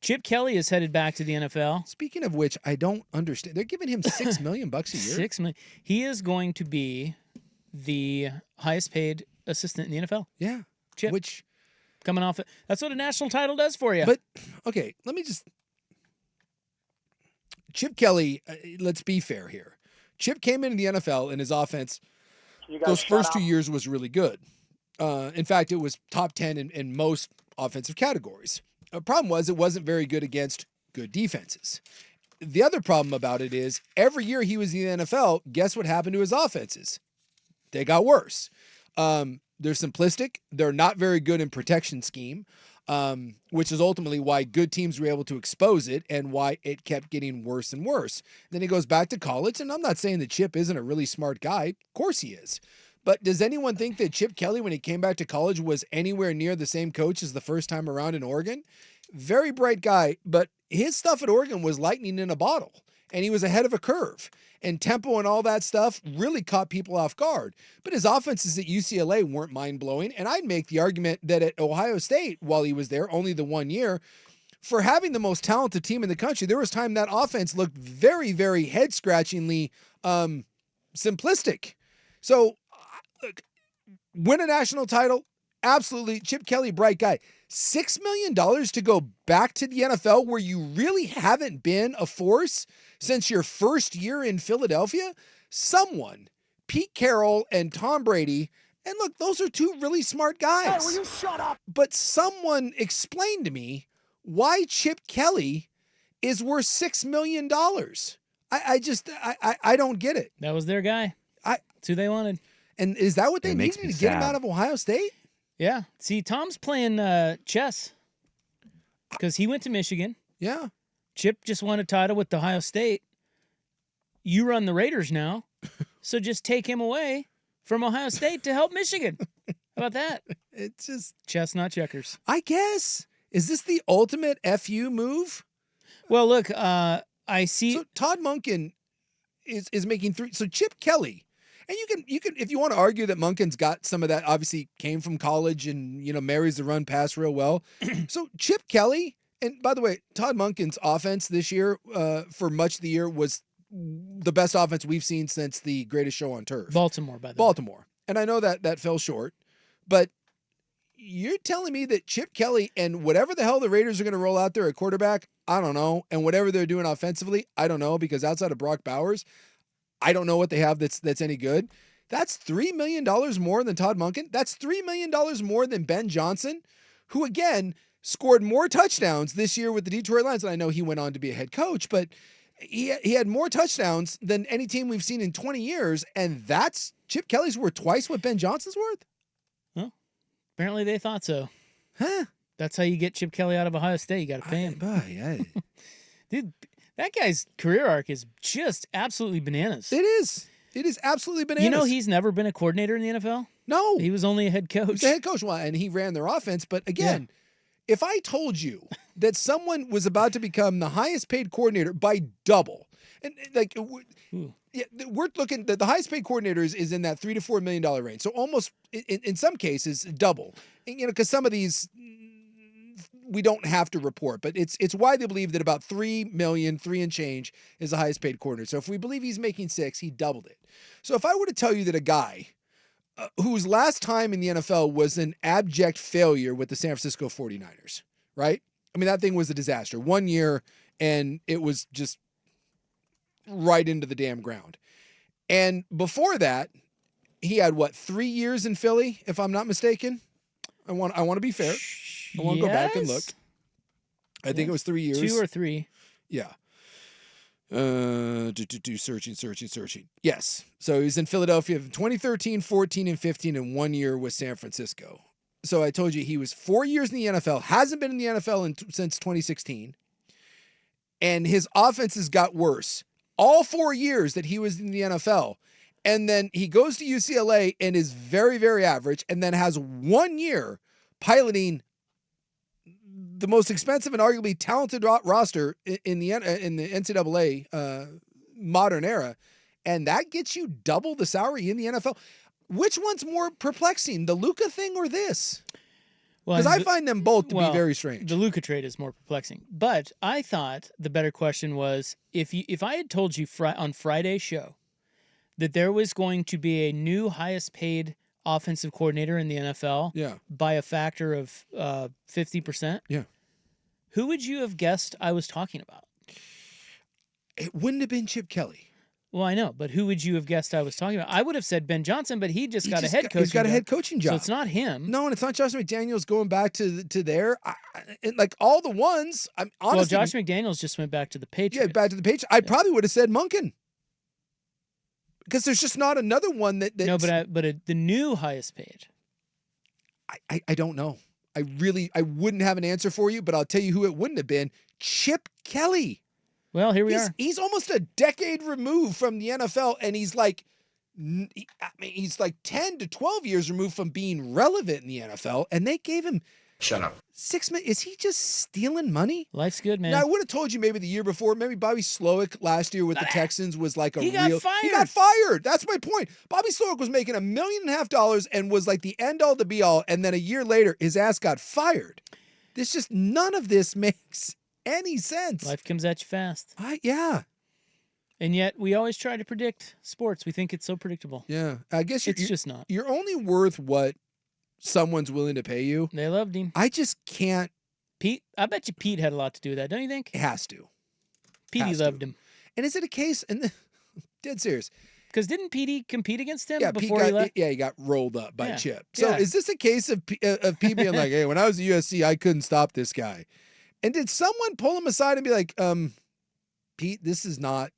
Chip Kelly is headed back to the NFL. Speaking of which, I don't understand. They're giving him $6 million a year. $6 million. He is going to be the highest paid assistant in the NFL. Yeah. Chip. Which coming off it. That's what a national title does for you. But okay, let me just. Chip Kelly. Let's be fair here. Chip came into the NFL and his offense. Those first 2 years was really good. In fact, it was top 10 in most offensive categories. The problem was it wasn't very good against good defenses. The other problem about it is every year he was in the NFL, guess what happened to his offenses? They got worse. They're simplistic. They're not very good in protection scheme, which is ultimately why good teams were able to expose it and why it kept getting worse and worse. Then he goes back to college, and I'm not saying that Chip isn't a really smart guy. Of course he is. But does anyone think that Chip Kelly, when he came back to college, was anywhere near the same coach as the first time around in Oregon? Very bright guy, but his stuff at Oregon was lightning in a bottle, and he was ahead of a curve. And tempo and all that stuff really caught people off guard. But his offenses at UCLA weren't mind-blowing, and I'd make the argument that at Ohio State, while he was there, only the 1 year, for having the most talented team in the country, there was time that offense looked very, very head-scratchingly simplistic. So, look, win a national title, absolutely. Chip Kelly, bright guy. $6 million to go back to the NFL where you really haven't been a force since your first year in Philadelphia? Someone, Pete Carroll and Tom Brady, and look, those are two really smart guys. Hey, will you shut up? But someone explained to me why Chip Kelly is worth $6 million. I don't get it. That was their guy. That's who they wanted. And is that what they needed to get him out of Ohio State? Yeah. See, Tom's playing chess because he went to Michigan. Yeah. Chip just won a title with Ohio State. You run the Raiders now, so just take him away from Ohio State to help Michigan. How about that? It's just chess, not checkers. I guess. Is this the ultimate FU move? Well, look, I see. So Todd Monken is making three. So Chip Kelly. And you can if you want to argue that Monken's got some of that, obviously came from college and, marries the run pass real well. So Chip Kelly, and by the way, Todd Monken's offense this year for much of the year was the best offense we've seen since the Greatest Show on Turf. Baltimore, by the way. Baltimore. And I know that fell short, but you're telling me that Chip Kelly and whatever the hell the Raiders are going to roll out there at quarterback, I don't know. And whatever they're doing offensively, I don't know, because outside of Brock Bowers, I don't know what they have that's any good. That's $3 million more than Todd Monken. That's $3 million more than Ben Johnson, who, again, scored more touchdowns this year with the Detroit Lions. And I know he went on to be a head coach, but he had more touchdowns than any team we've seen in 20 years. And that's Chip Kelly's worth twice what Ben Johnson's worth? Well, apparently they thought so. Huh? That's how you get Chip Kelly out of Ohio State. You got to pay him. Dude, that guy's career arc is just absolutely bananas. It is. It is absolutely bananas. He's never been a coordinator in the NFL? No. He was only a head coach. He's a head coach, and he ran their offense. But again, if I told you that someone was about to become the highest paid coordinator by double, and we're looking, the highest paid coordinator is in that $3 to $4 million range. So almost, in some cases, double. And, because some of these we don't have to report, but it's widely believed that about 3 million, 3 and change is the highest paid coordinator. So if we believe he's making 6, he doubled it. So if I were to tell you that a guy whose last time in the NFL was an abject failure with the San Francisco 49ers, right? I mean, that thing was a disaster. 1 year, and it was just right into the damn ground. And before that, he had, 3 years in Philly, if I'm not mistaken? I want to be fair. I want to go back and look. I think it was 3 years. 2 or 3. Yeah. Searching. Yes. So he was in Philadelphia from 2013, 14, and 15, and 1 year with San Francisco. So I told you he was 4 years in the NFL, hasn't been in the NFL since 2016, and his offenses got worse all 4 years that he was in the NFL. And then he goes to UCLA and is very, very average, and then has 1 year piloting the most expensive and arguably talented roster in the NCAA modern era, and that gets you double the salary in the NFL. Which one's more perplexing, the Luka thing or this? Well, Because and I find them both to be very strange. The Luka trade is more perplexing. But I thought the better question was if I had told you on Friday's show that there was going to be a new highest paid offensive coordinator in the NFL by a factor of 50%. Yeah. Who would you have guessed I was talking about? It wouldn't have been Chip Kelly. Well, I know, but who would you have guessed I was talking about? I would have said Ben Johnson, but he got a head coaching job. He's got a head coaching job. So it's not him. No, and it's not Josh McDaniels going back to there. Like all the ones, I'm honestly. Well, Josh McDaniels just went back to the Patriots. Yeah, back to the Patriots. I probably would have said Monken. Because there's just not another one that. No, but the new highest paid. I don't know. I wouldn't have an answer for you, but I'll tell you who it wouldn't have been. Chip Kelly. Well, here we are. He's almost a decade removed from the NFL, and he's like 10 to 12 years removed from being relevant in the NFL, and they gave him Shut up. $6 million. Is he just stealing money? Life's good, man. Now, I would have told you maybe the year before, maybe Bobby Slowick last year with the Texans was like He got fired. That's my point. Bobby Slowick was making $1.5 million and was like the end all, the be all, and then a year later, his ass got fired. There's just none of this makes any sense. Life comes at you fast. Yeah. And yet we always try to predict sports. We think it's so predictable. Yeah. I guess it's just not. You're only worth what someone's willing to pay you. They loved him. I just can't. Pete, I bet you Pete had a lot to do with that, don't you think? It has to. Petey loved him. And is it a case, and dead serious, because didn't Petey compete against him before Pete he left? Yeah, he got rolled up by Chip. So is this a case of Pete being like, hey, when I was at USC, I couldn't stop this guy? And did someone pull him aside and be like, Pete, this is not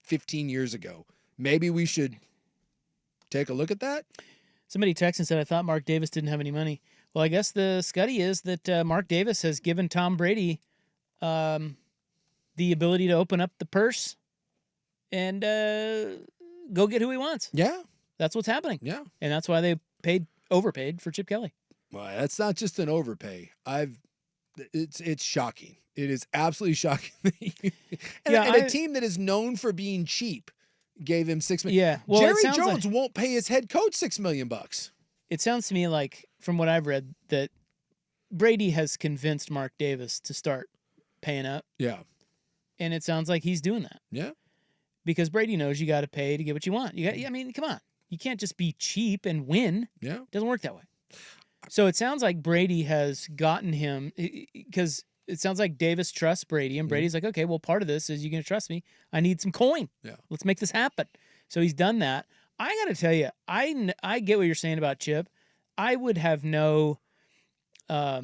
15 years ago. Maybe we should take a look at that? Somebody texted and said, I thought Mark Davis didn't have any money. Well, I guess the scuddy is that Mark Davis has given Tom Brady the ability to open up the purse and go get who he wants. Yeah. That's what's happening. Yeah. And that's why they overpaid for Chip Kelly. Well, that's not just an overpay. It's shocking. It is absolutely shocking. and a team that is known for being cheap gave him $6 million. Yeah. Well, Jerry Jones won't pay his head coach $6 million. It sounds to me like, from what I've read, that Brady has convinced Mark Davis to start paying up. Yeah. And it sounds like he's doing that. Yeah. Because Brady knows you got to pay to get what you want. I mean, come on. You can't just be cheap and win. Yeah. It doesn't work that way. So it sounds like Brady has gotten him, because it sounds like Davis trusts Brady, and Brady's like, okay, well, part of this is you're going to trust me. I need some coin. Yeah. Let's make this happen. So he's done that. I got to tell you, I get what you're saying about Chip. I would have I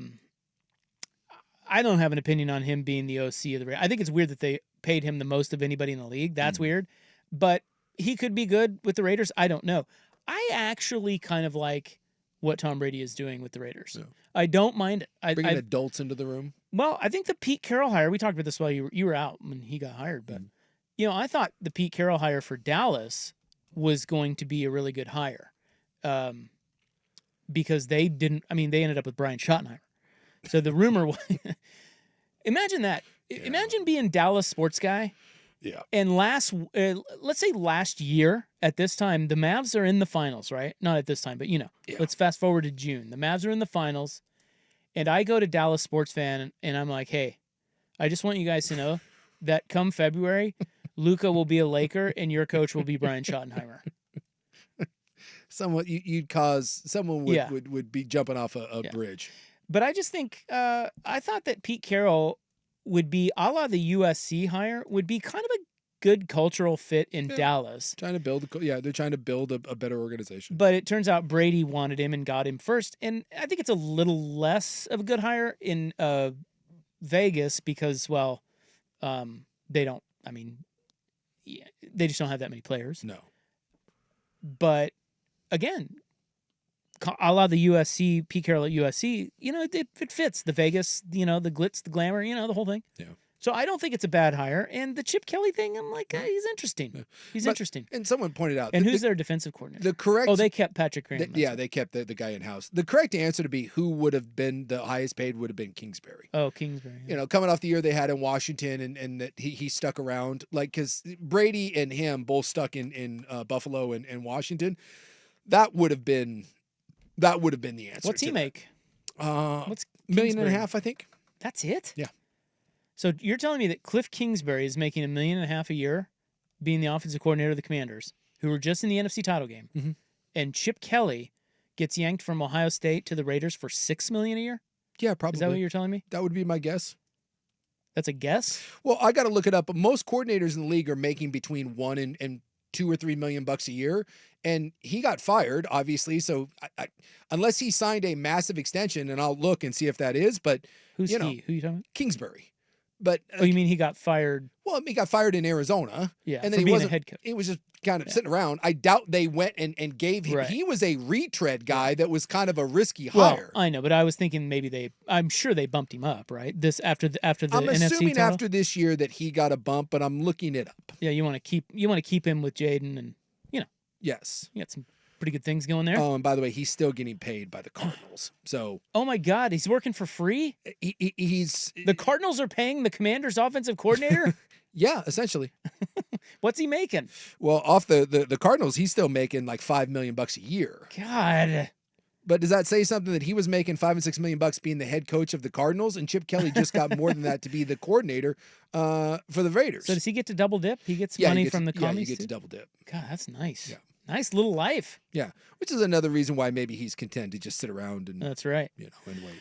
don't have an opinion on him being the OC of the Raiders. I think it's weird that they paid him the most of anybody in the league. That's weird. But he could be good with the Raiders. I don't know. I actually kind of like what Tom Brady is doing with the Raiders. Yeah. I don't mind it. Bringing adults into the room. Well, I think the Pete Carroll hire, we talked about this while you were out when he got hired, but I thought the Pete Carroll hire for Dallas was going to be a really good hire. Because they ended up with Brian Schottenheimer. So the rumor was, imagine that. Yeah. Imagine being Dallas sports guy. Yeah. And let's say last year at this time, the Mavs are in the finals, right? Not at this time, but let's fast forward to June. The Mavs are in the finals, and I go to Dallas sports fan, and I'm like, hey, I just want you guys to know that come February, Luka will be a Laker, and your coach will be Brian Schottenheimer. Someone would be jumping off a bridge. But I just think I thought that Pete Carroll would be, a la the USC hire, would be kind of a good cultural fit in Dallas. They're trying to build a better organization. But it turns out Brady wanted him and got him first. And I think it's a little less of a good hire in Vegas because, they don't, they just don't have that many players. No. But again, a la the USC, Pete Carroll at USC, it fits the Vegas, the glitz, the glamour, the whole thing. Yeah. So I don't think it's a bad hire. And the Chip Kelly thing, I'm like, he's interesting. Yeah. He's interesting. And someone pointed out. And who's their defensive coordinator? The correct. They kept Patrick Graham. They kept the guy in house. The correct answer to be who would have been the highest paid would have been Kingsbury. Oh, Kingsbury. Yeah. Coming off the year they had in Washington and that he stuck around, because Brady and him both stuck in Buffalo and Washington. That would have been That would have been the answer. What's he make? What's $1.5 million, I think. That's it? Yeah. So you're telling me that Cliff Kingsbury is making $1.5 million a year being the offensive coordinator of the Commanders, who were just in the NFC title game, and Chip Kelly gets yanked from Ohio State to the Raiders for $6 million a year? Yeah, probably. Is that what you're telling me? That would be my guess. That's a guess? Well, I got to look it up. But most coordinators in the league are making between $1 and $2 or $3 million a year, and he got fired, obviously. So unless he signed a massive extension, and I'll look and see if that is. But Who's he? Who are you talking about? Kingsbury. But oh, you mean he got fired? Well, he got fired in Arizona. Yeah, and then for he being wasn't a head coach. He was just kind of sitting around. I doubt they went and gave him. Right. He was a retread guy that was kind of a risky Well, hire. I know, but I was thinking maybe I'm sure they bumped him up, right? This after the I'm NFC assuming title? after this year that he got a bump, but I'm looking it up. Yeah, you want to keep him with Jaden, and Yes. you got some pretty good things going there. Oh, and by the way, he's still getting paid by the Cardinals. So oh my God, he's working for free? he's The Cardinals are paying the Commanders' offensive coordinator? yeah, essentially. What's he making? Well, off the Cardinals, he's still making like $5 million a year. God. But does that say something that he was making $5 and $6 million being the head coach of the Cardinals, and Chip Kelly just got more than that to be the coordinator for the Raiders? So does he get to double dip? He gets money from the commies? Yeah, you get to double dip. God, that's nice. Yeah. Nice little life. Yeah, which is another reason why maybe he's content to just sit around and That's right. anyway.